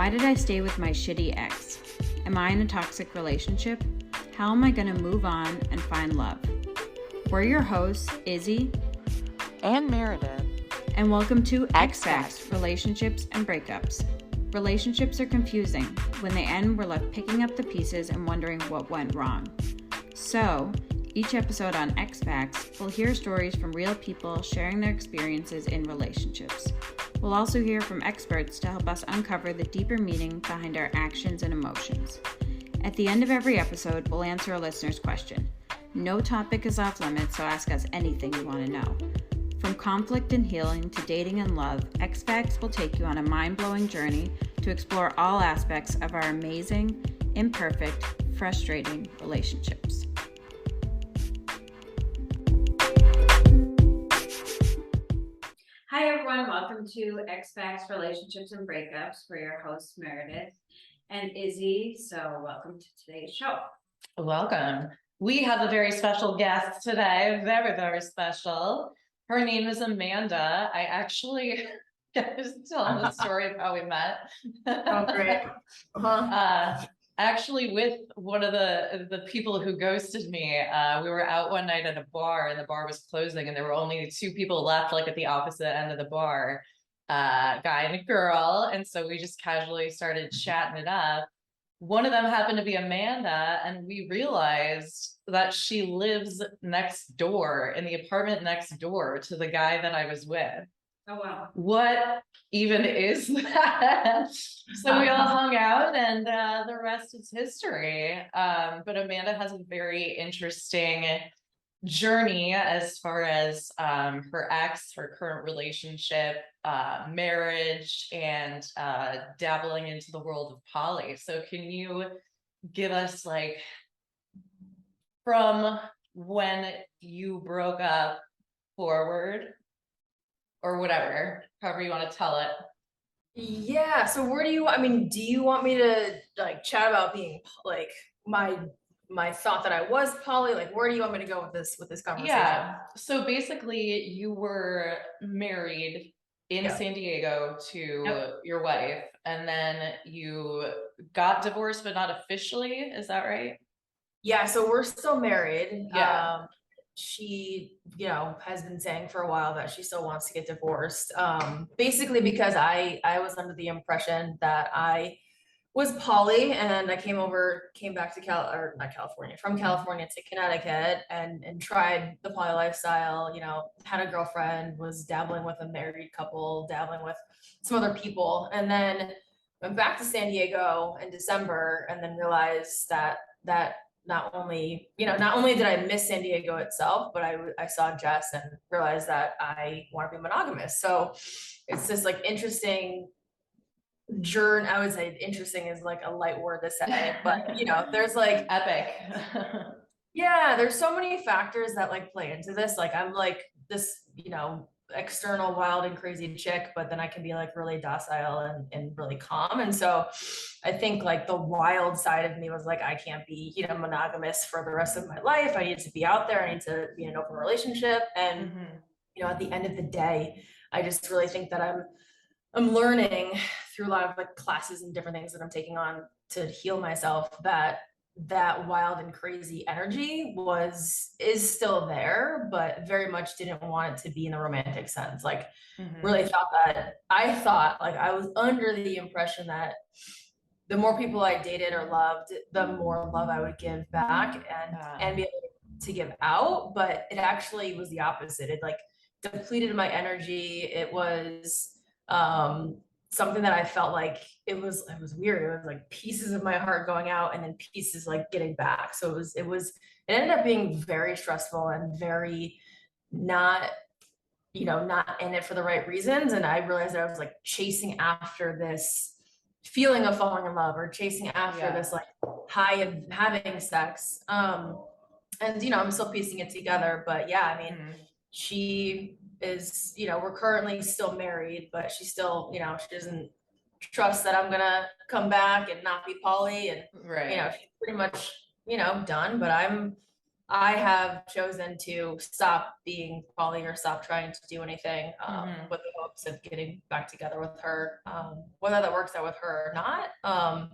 Why did I stay with my shitty ex? Am I in a toxic relationship? How am I going to move on and find love? We're your hosts, Izzy and Meredith, and welcome to ExFacts, Relationships and Breakups. Relationships are confusing. When they end, we're left picking up the pieces and wondering what went wrong. So, each episode on ExFacts, we'll hear stories from real people sharing their experiences in relationships. We'll also hear from experts to help us uncover the deeper meaning behind our actions and emotions. At the end of every episode, we'll answer a listener's question. No topic is off limits, so ask us anything you want to know. From conflict and healing to dating and love, ExFacts will take you on a mind-blowing journey to explore all aspects of our amazing, imperfect, frustrating relationships. Hi everyone, welcome to ExFacts, Relationships and Breakups. We're your hosts, Meredith and Izzy. So welcome to today's show. Welcome. We have a very special guest today, very, very special. Her name is Amanda. I actually just tell the story of how we met. Oh, great. Actually, with one of the people who ghosted me, we were out one night at a bar and the bar was closing and there were only two people left, like at the opposite end of the bar, guy and a girl. And so we just casually started chatting it up. One of them happened to be Amanda, and we realized that she lives next door in the apartment next door to the guy that I was with. Oh, wow. What even is that? So we all hung out and the rest is history. But Amanda has a very interesting journey as far as her ex, her current relationship, marriage, and dabbling into the world of poly. So can you give us, like, from when you broke up forward, or whatever, however you want to tell it? Yeah. So where do you want me to like chat about being like my thought that I was poly? Like, where do you want me to go with this conversation? Yeah. So basically, you were married in San Diego to your wife, and then you got divorced, but not officially. Is that right? Yeah. So we're still married. Yeah. She, has been saying for a while that she still wants to get divorced. Basically because I was under the impression that I was poly, and I came back to from California to Connecticut and tried the poly lifestyle, had a girlfriend, was dabbling with a married couple, dabbling with some other people, and then went back to San Diego in December and then realized that not only did I miss San Diego itself, but I saw Jess and realized that I want to be monogamous. So it's this like interesting journey. I would say interesting is like a light word to say, but there's like epic. Yeah, there's so many factors that like play into this. Like I'm like this, external wild and crazy chick, but then I can be like really docile and really calm. And so I think like the wild side of me was like, I can't be, monogamous for the rest of my life. I need to be out there. I need to be in an open relationship. And, at the end of the day, I just really think that I'm learning through a lot of like classes and different things that I'm taking on to heal myself, that wild and crazy energy is still there, but very much didn't want it to be in the romantic sense. Like really I thought like I was under the impression that the more people I dated or loved, the more love I would give back and be able to give out. But it actually was the opposite. It like depleted my energy. It was something that I felt like it was weird. It was like pieces of my heart going out and then pieces like getting back. So it ended up being very stressful and very not in it for the right reasons. And I realized that I was like chasing after this feeling of falling in love or chasing after this like high of having sex. And I'm still piecing it together, but yeah, I mean, she is, we're currently still married, but she still, she doesn't trust that I'm gonna come back and not be poly, and she's pretty much, done. But I'm I have chosen to stop being poly or stop trying to do anything with the hopes of getting back together with her. Whether that works out with her or not,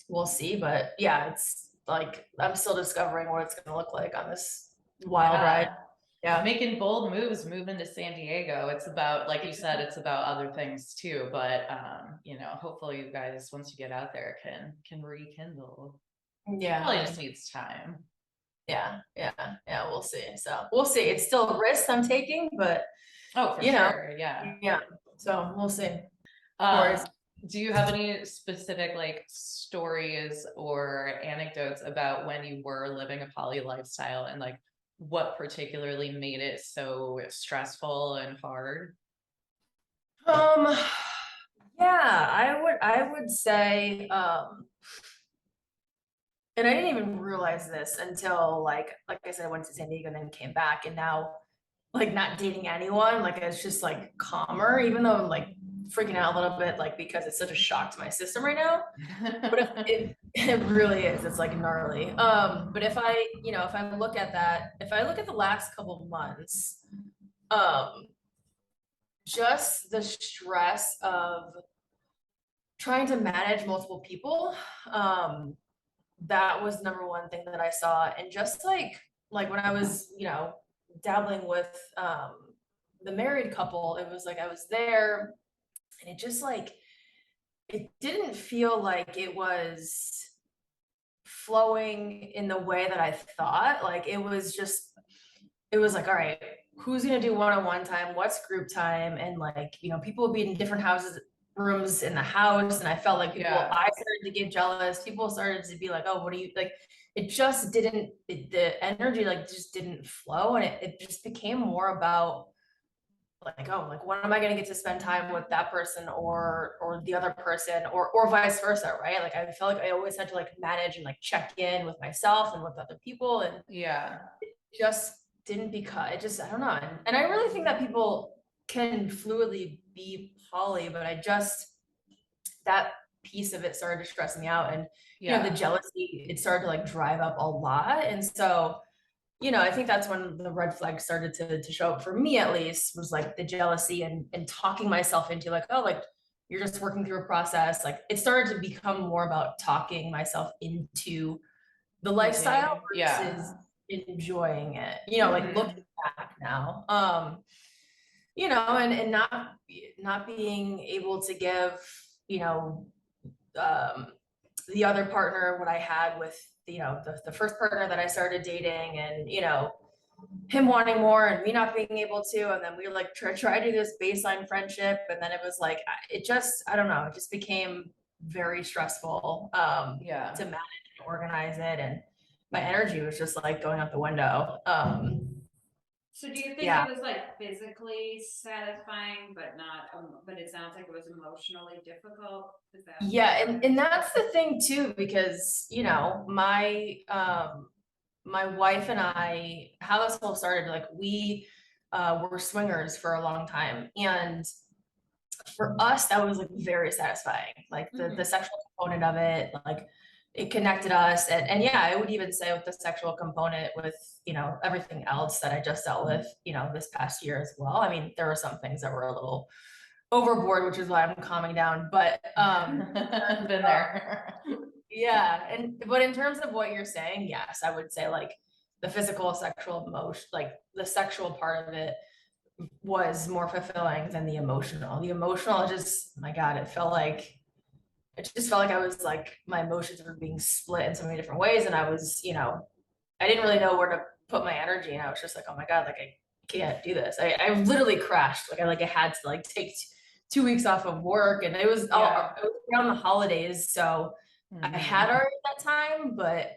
we'll see. But yeah, it's like I'm still discovering what it's going to look like on this wild ride. Yeah. Making bold moves, moving to San Diego. It's about, like you said, it's about other things too. But you know, hopefully you guys, once you get out there, can rekindle. Yeah. It probably just needs time. Yeah. We'll see. So we'll see. It's still a risk I'm taking, but for sure. Yeah. So we'll see. Do you have any specific like stories or anecdotes about when you were living a poly lifestyle and like what particularly made it so stressful and hard? Yeah, I would say, and I didn't even realize this until like I said, I went to San Diego and then came back, and now like not dating anyone, like it's just like calmer, even though I'm like freaking out a little bit, like because it's such a shock to my system right now. But it really is, it's like gnarly. But if I, if I look at that, if I look at the last couple of months, just the stress of trying to manage multiple people, that was number one thing that I saw. And just like when I was, dabbling with the married couple, it was like I was there and it just like it didn't feel like it was flowing in the way that I thought. Like it was like, all right, who's gonna do one-on-one time, what's group time? And like, people would be in different rooms in the house, and I felt like I started to get jealous. People started to be like, oh, what do you like? It just didn't, the energy like just didn't flow, and it just became more about like, oh, like when am I gonna get to spend time with that person or the other person or vice versa, right? Like I felt like I always had to like manage and like check in with myself and with other people, and it just didn't, because it just, I don't know. And I really think that people can fluidly be poly, but that piece of it started to stress me out. And the jealousy, it started to like drive up a lot. And so, I think that's when the red flag started to show up for me, at least, was like the jealousy and talking myself into like, oh, like you're just working through a process. Like it started to become more about talking myself into the lifestyle versus enjoying it, like looking back now, and not being able to give, the other partner what I had with, the first partner that I started dating, and, him wanting more and me not being able to. And then we like try to do this baseline friendship. And then it was like, I don't know, it just became very stressful to manage and organize it. And my energy was just like going out the window. So do you think it was like physically satisfying, but not, but it sounds like it was emotionally difficult? And that's the thing too, because, my wife and I, how this all started, like we were swingers for a long time. And for us, that was like very satisfying. Like the sexual component of it, like it connected us. And yeah, I would even say with the sexual component with, everything else that I just dealt with, this past year as well. I mean, there were some things that were a little overboard, which is why I'm calming down, but been there. But in terms of what you're saying, yes, I would say like the physical, sexual, emotion, like the sexual part of it was more fulfilling than the emotional. The emotional, just, my God, it just felt like I was like, my emotions were being split in so many different ways. And I was, I didn't really know where to put my energy. And I was just like, oh my God, like I can't do this. I literally crashed. Like I had to like take 2 weeks off of work, and it was around the holidays. So I had already that time, but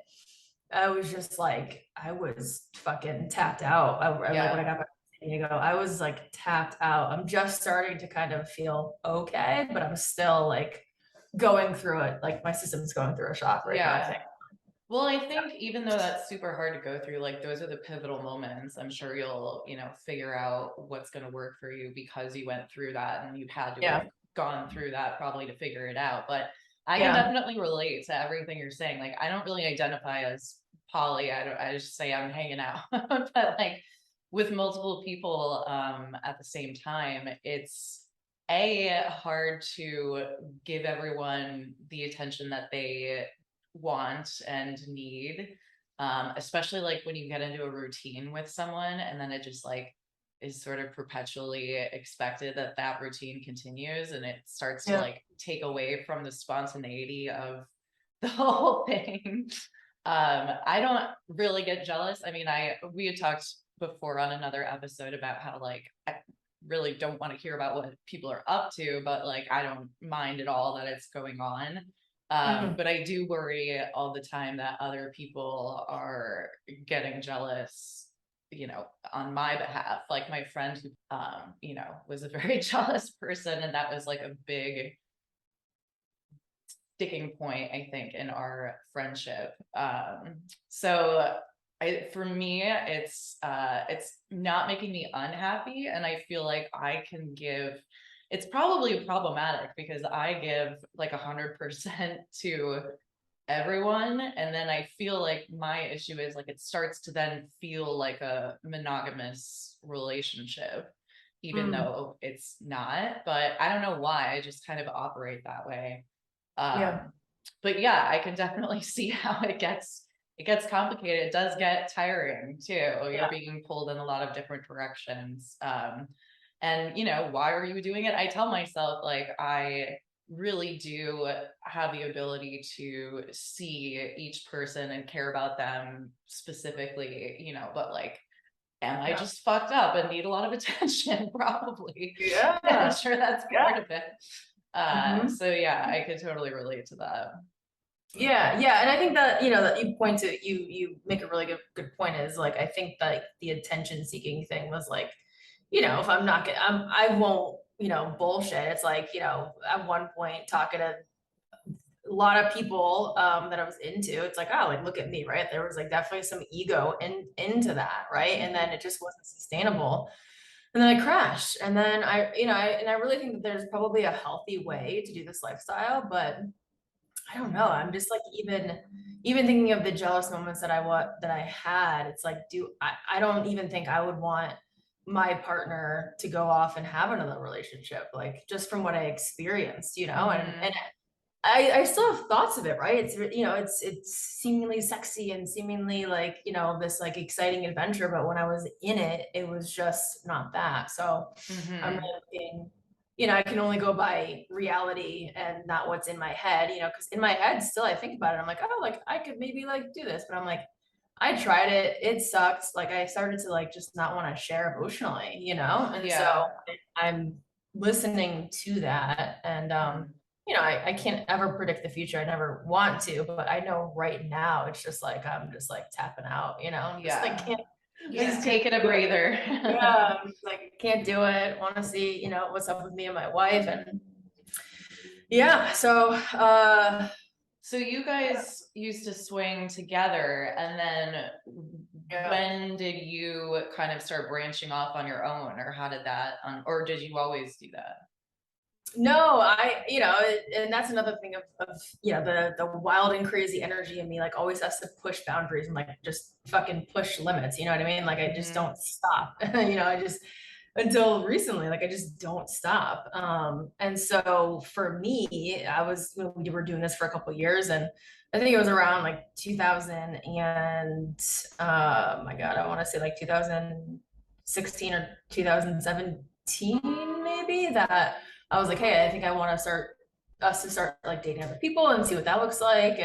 I was just like, I was fucking tapped out. Like when I got back to San Diego, I was like tapped out. I'm just starting to kind of feel okay, but I'm still like going through it. Like my system's going through a shock right now, I think. Well, I think even though that's super hard to go through, like those are the pivotal moments. I'm sure you'll, figure out what's going to work for you because you went through that and you've had to have gone through that probably to figure it out. But I can definitely relate to everything you're saying. Like, I don't really identify as poly. I just say I'm hanging out, but like with multiple people at the same time, it's hard to give everyone the attention that they want and need, especially like when you get into a routine with someone and then it just like is sort of perpetually expected that that routine continues, and it starts to like take away from the spontaneity of the whole thing. I don't really get jealous. I mean, we had talked before on another episode about how like I really don't want to hear about what people are up to, but like I don't mind at all that it's going on. But I do worry all the time that other people are getting jealous, you know, on my behalf. Like my friend who, you know, was a very jealous person, and that was like a big sticking point, I think, in our friendship. So for me, it's not making me unhappy, and I feel like I can give. It's probably problematic because I give like 100% to everyone, and then I feel like my issue is like it starts to then feel like a monogamous relationship, even though it's not. But I don't know why. I just kind of operate that way. But yeah, I can definitely see how it gets complicated. It does get tiring too. You're being pulled in a lot of different directions. And you know, why are you doing it? I tell myself like I really do have the ability to see each person and care about them specifically, you know, but like, am I just fucked up and need a lot of attention? Probably. I'm sure that's part of it. So yeah, I could totally relate to that. Yeah, and I think that, you know, that you point to, you make a really good point, is like I think that the attention seeking thing was like, you know, if I'm not getting, I won't, you know, bullshit. It's like, you know, at one point talking to a lot of people that I was into, it's like, oh, like look at me, right? There was like definitely some ego into that, right? And then it just wasn't sustainable. And then I crashed. And then I really think that there's probably a healthy way to do this lifestyle, but I don't know. I'm just like, even thinking of the jealous moments that I had, it's like, I don't even think I would want my partner to go off and have another relationship, like just from what I experienced, you know, and I still have thoughts of it, right? It's, you know, it's seemingly sexy and seemingly like, you know, this like exciting adventure, but when I was in it, it was just not that. So I'm really looking, you know, I can only go by reality and not what's in my head, you know, because in my head still I think about it. I'm like, oh, like I could maybe like do this, but I'm like, I tried it. It sucks. Like I started to like just not want to share emotionally, you know? And so I'm listening to that. And you know, I can't ever predict the future. I never want to, but I know right now it's just like I'm just like tapping out, you know? I'm just like can't just taking a breather. I'm just like can't do it. Want to see, you know, what's up with me and my wife. And so you guys used to swing together, and then when did you kind of start branching off on your own, or how did that, or did you always do that? No, you know, and that's another thing of you know, the wild and crazy energy in me, like always has to push boundaries and like just fucking push limits. You know what I mean? Like I just don't stop. You know, I just, until recently, like I just don't stop. And so for me, we were doing this for a couple of years, and I think it was around like 2000 and my God, I want to say like 2016 or 2017 maybe, that I was like, hey, I think I want to start like dating other people and see what that looks like.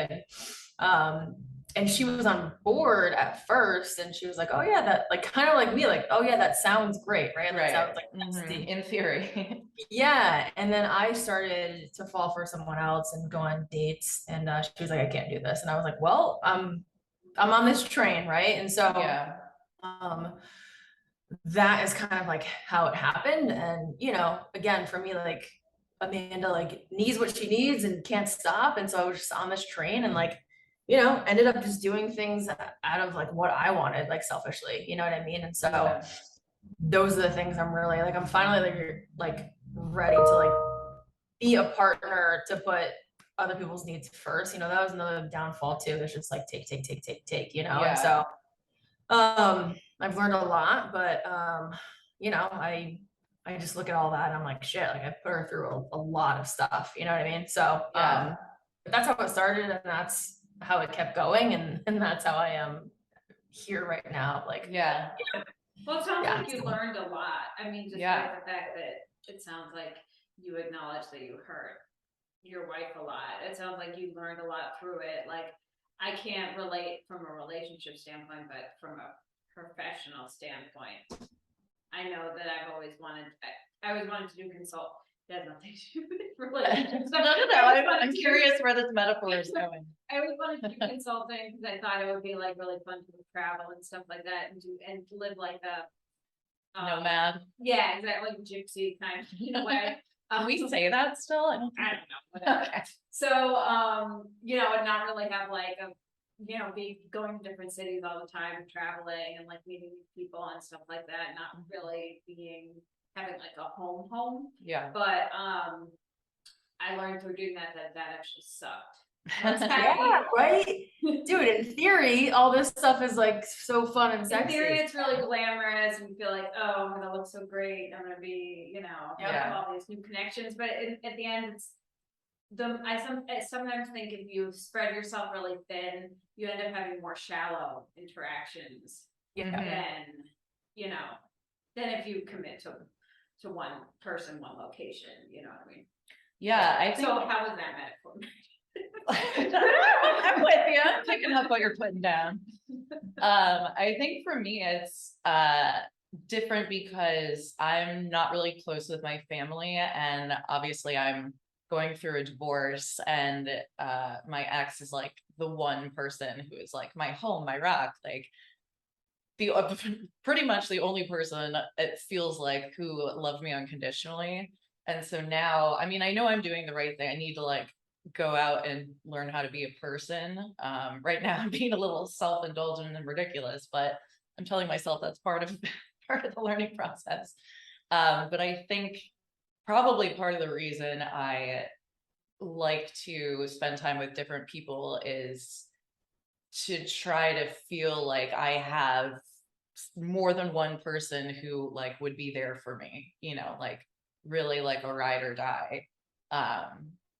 And she was on board at first, and she was like, oh yeah, that like kind of like me, like, oh yeah, that sounds great, right? That sounds like in theory. Yeah. And then I started to fall for someone else and go on dates, and she was like, I can't do this. And I was like, well, I'm on this train, right? And so that is kind of like how it happened. And you know, again, for me, like Amanda like needs what she needs and can't stop, and so I was just on this train and like, you know, ended up just doing things out of like what I wanted, like selfishly, you know what I mean? And so those are the things I'm really like, I'm finally like ready to like be a partner, to put other people's needs first. That was another downfall too. It's just like take, Yeah. and so I've learned a lot, but I just look at all that and I'm like, shit, like I put her through a lot of stuff, you know what I mean? So but that's how it started, and that's how it kept going, and that's how I am here right now. Like, well, it sounds like you learned a lot. I mean, just by the fact that it sounds like you acknowledge that you hurt your wife a lot. It sounds like you learned a lot through it. Like, I can't relate from a relationship standpoint, but from a professional standpoint, I know that I always wanted to do consult. That has nothing to do with relationships. No. I'm curious where this metaphor is going. I always wanted to do consulting because I thought it would be like really fun to travel and stuff like that, and live like a nomad. Yeah, exactly, like a gypsy kind of in a way. Can we say that still? I don't know. Whatever. Okay. So, and not really have like be going to different cities all the time, traveling and like meeting people and stuff like that. Not really having like a home. Yeah. But I learned through doing that actually sucked. Yeah, right, dude. In theory, all this stuff is like so fun and sexy. In theory, it's really glamorous, and you feel like, oh, I'm gonna look so great. I'm gonna be, have all these new connections. But at the end, I sometimes think if you spread yourself really thin, you end up having more shallow interactions than if you commit to one person, one location. You know what I mean? Yeah, I think. So how was that metaphor? I'm with you. I'm picking up what you're putting down. I think for me it's different because I'm not really close with my family, and obviously I'm going through a divorce, and my ex is like the one person who is like my home, my rock, like pretty much the only person it feels like who loved me unconditionally. And so now, I mean, I know I'm doing the right thing. I need to like go out and learn how to be a person. Right now I'm being a little self-indulgent and ridiculous, but I'm telling myself that's part of the learning process. But I think probably part of the reason I like to spend time with different people is to try to feel like I have more than one person who like would be there for me, like really like a ride or die.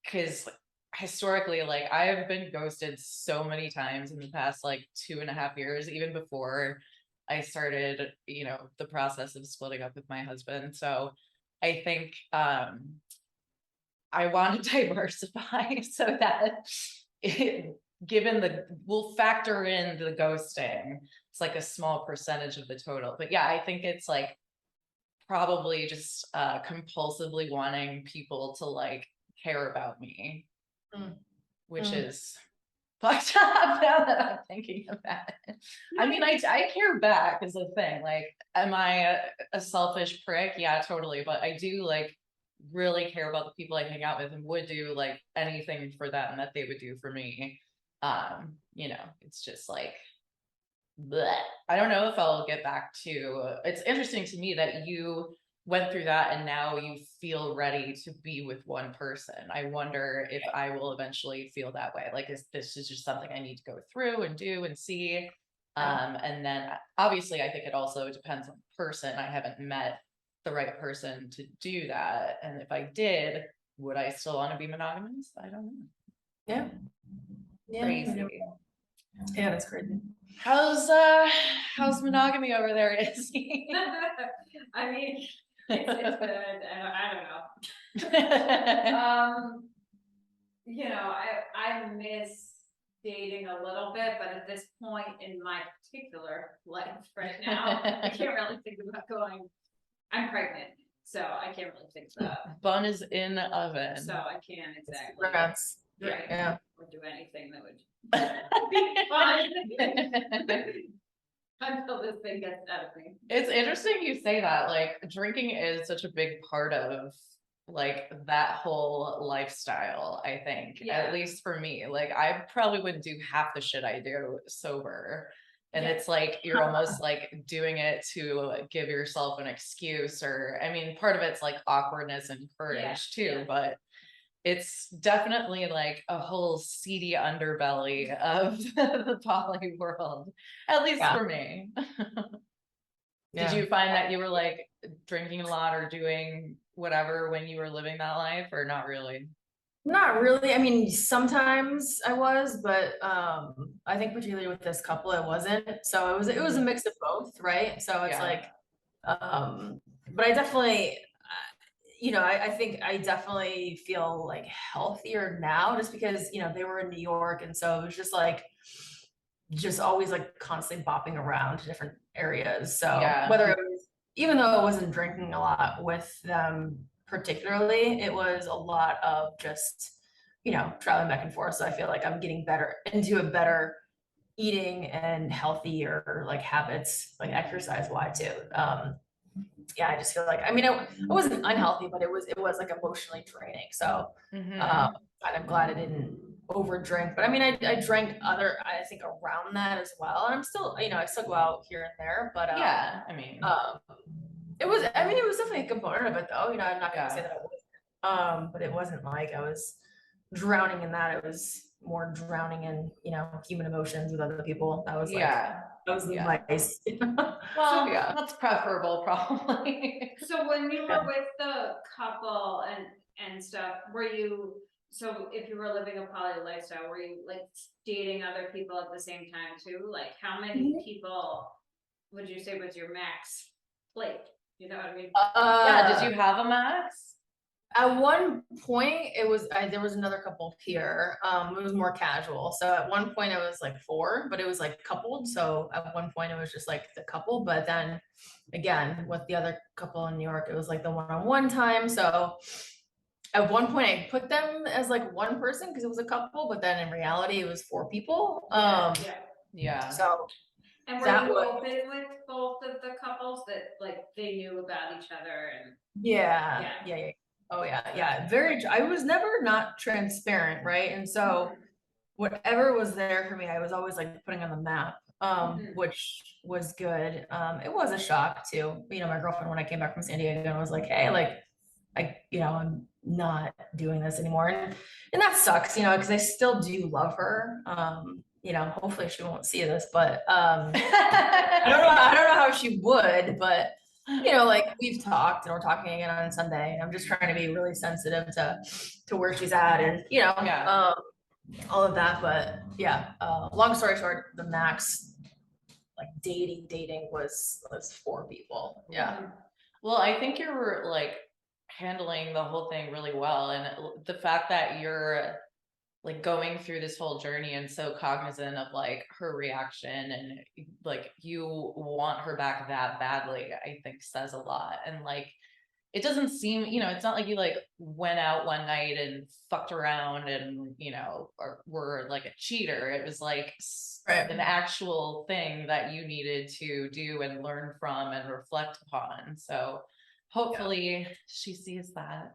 Because historically, like I have been ghosted so many times in the past like 2.5 years, even before I started, the process of splitting up with my husband. So I think I want to diversify so that we'll factor in the ghosting. It's like a small percentage of the total. But yeah, I think it's like probably just compulsively wanting people to like care about me, which is fucked up now that I'm thinking about it. I mean, I care back is the thing. Like, am I a selfish prick? Yeah, totally. But I do like really care about the people I hang out with and would do like anything for them that they would do for me. It's just like, bleh. I don't know if I'll get back to, it's interesting to me that you went through that and now you feel ready to be with one person. I wonder if I will eventually feel that way. Like, this is just something I need to go through and do and see. And then obviously I think it also depends on the person. I haven't met the right person to do that. And if I did, would I still want to be monogamous? I don't know. Yeah. Crazy. Yeah, that's crazy. How's monogamy over there, Izzy? I mean, it's good. I don't know. I miss dating a little bit, but at this point in my particular life right now, I can't really think about going. I'm pregnant, so I can't really think about. Bun is in the oven. So I can't exactly. Congrats. Right. Yeah. Or do anything that would be fun until this thing gets out of me. It's interesting you say that. Like, drinking is such a big part of like that whole lifestyle, I think. At least for me. Like, I probably wouldn't do half the shit I do sober. And it's like you're almost like doing it to give yourself an excuse, or I mean, part of it's like awkwardness and courage too, but it's definitely like a whole seedy underbelly of the poly world, at least Yeah. for me. Did Yeah. you find that you were like drinking a lot or doing whatever when you were living that life, or not really? Not really. I mean, sometimes I was, but I think particularly with this couple, it wasn't. So it was a mix of both, right? So it's Yeah. like, but I definitely, I think I definitely feel like healthier now just because, they were in New York. And so it was just like, just always like constantly bopping around to different areas. So Yeah. whether it was, even though I wasn't drinking a lot with them particularly, it was a lot of just, traveling back and forth. So I feel like I'm getting better into a better eating and healthier like habits, like exercise wise too. Yeah, I just feel like, I mean, I wasn't unhealthy, but it was like emotionally draining. So, Mm-hmm. and I'm glad I didn't over drink. But I mean, I drank I think around that as well. And I'm still, I still go out here and there, but Yeah. I mean, it was definitely a component of it though. I'm not gonna say yeah. that it wasn't. But it wasn't like I was drowning in that. It was more drowning in, human emotions with other people. Yeah. That was the Yeah. vice. Well, Yeah. that's preferable, probably. So when you Yeah. were with the couple and stuff, so if you were living a poly lifestyle, were you like dating other people at the same time too? Like how many people would you say was your max plate? You know what I mean? Yeah. Did Uh, you have a max? At one point, there was another couple here. It was more casual. So at one point, it was like four, but it was like coupled. So at one point, it was just like the couple. But then again, with the other couple in New York, it was like the one-on-one time. So at one point, I put them as like one person because it was a couple, but then in reality, it was four people. Yeah. Yeah. So And were that you was, open with both of the couples that like they knew about each other and yeah, Yeah. yeah, yeah. Oh yeah, yeah. I was never not transparent, right? And so whatever was there for me, I was always like putting on the map, which was good. It was a shock too. My girlfriend, when I came back from San Diego, and was like, hey, like, I'm not doing this anymore. And that sucks, because I still do love her. Hopefully she won't see this, but I don't know how she would, but like we've talked and we're talking again on Sunday, and I'm just trying to be really sensitive to where she's at and Yeah. all of that. But yeah, long story short, the max like dating was four people. Yeah. Well, I think you're like handling the whole thing really well. And the fact that you're like going through this whole journey and so cognizant of like her reaction and like you want her back that badly, I think says a lot. And like it doesn't seem, it's not like you like went out one night and fucked around and, or were like a cheater. It was like Right. an actual thing that you needed to do and learn from and reflect upon. So hopefully she sees that.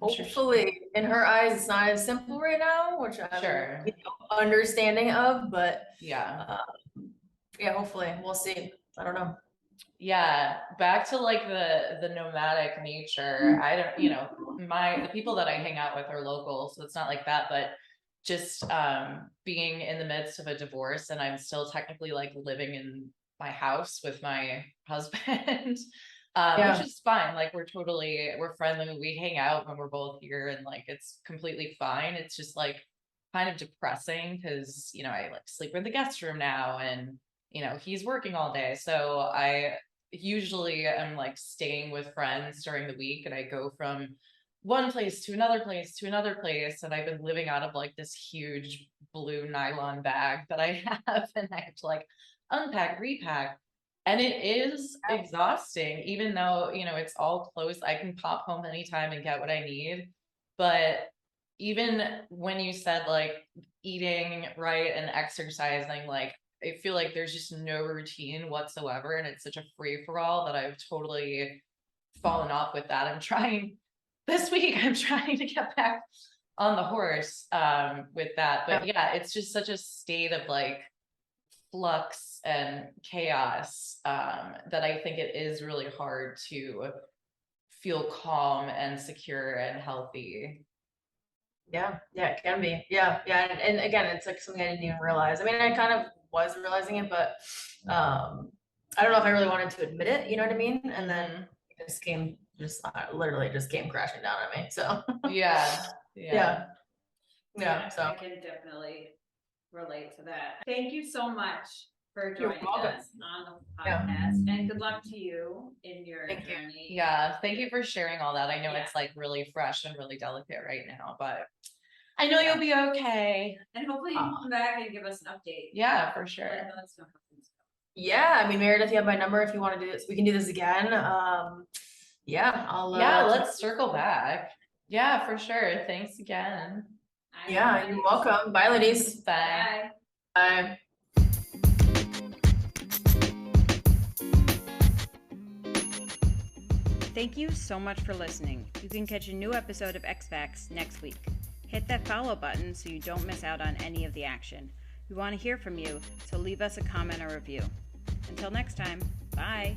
Hopefully, in her eyes, it's not as simple right now, which I'm Sure. understanding of, but Yeah. yeah, hopefully we'll see. I don't know. Yeah, back to like the nomadic nature. I don't, the people that I hang out with are local, so it's not like that, but just being in the midst of a divorce and I'm still technically like living in my house with my husband. Which is fine. Like we're friendly. We hang out when we're both here and like it's completely fine. It's just like kind of depressing because, I like sleep in the guest room now and he's working all day. So I usually am like staying with friends during the week and I go from one place to another place to another place. And I've been living out of like this huge blue nylon bag that I have and I have to like unpack, repack. And it is exhausting, even though, it's all close. I can pop home anytime and get what I need. But even when you said like eating right and exercising, like I feel like there's just no routine whatsoever. And it's such a free for all that I've totally fallen off with that. This week, I'm trying to get back on the horse with that. But yeah, it's just such a state of like flux and chaos that I think it is really hard to feel calm and secure and healthy. Yeah, it can be. Yeah, and again, it's like something I didn't even realize. I mean, I kind of was realizing it, but I don't know if I really wanted to admit it, you know what I mean? And then it literally just came crashing down on me. So Yeah. yeah. So I can definitely relate to that. Thank you so much for You're joining welcome. us on the Yeah. podcast, and good luck to you in your Thank you. journey. Yeah, thank you for sharing all that. I know it's like really fresh and really delicate right now, but I know you'll be okay. And hopefully you can come back and give us an update. Yeah, for sure. Let us know how things go. Yeah, I mean, Meredith, you have my number if you want to do this. We can do this again. Yeah, I'll Yeah, let's circle back. Yeah, for sure. Thanks again. Yeah, you're welcome. Bye, ladies. Bye. Bye. Thank you so much for listening. You can catch a new episode of ExFacts next week. Hit that follow button so you don't miss out on any of the action. We want to hear from you, so leave us a comment or review. Until next time, bye.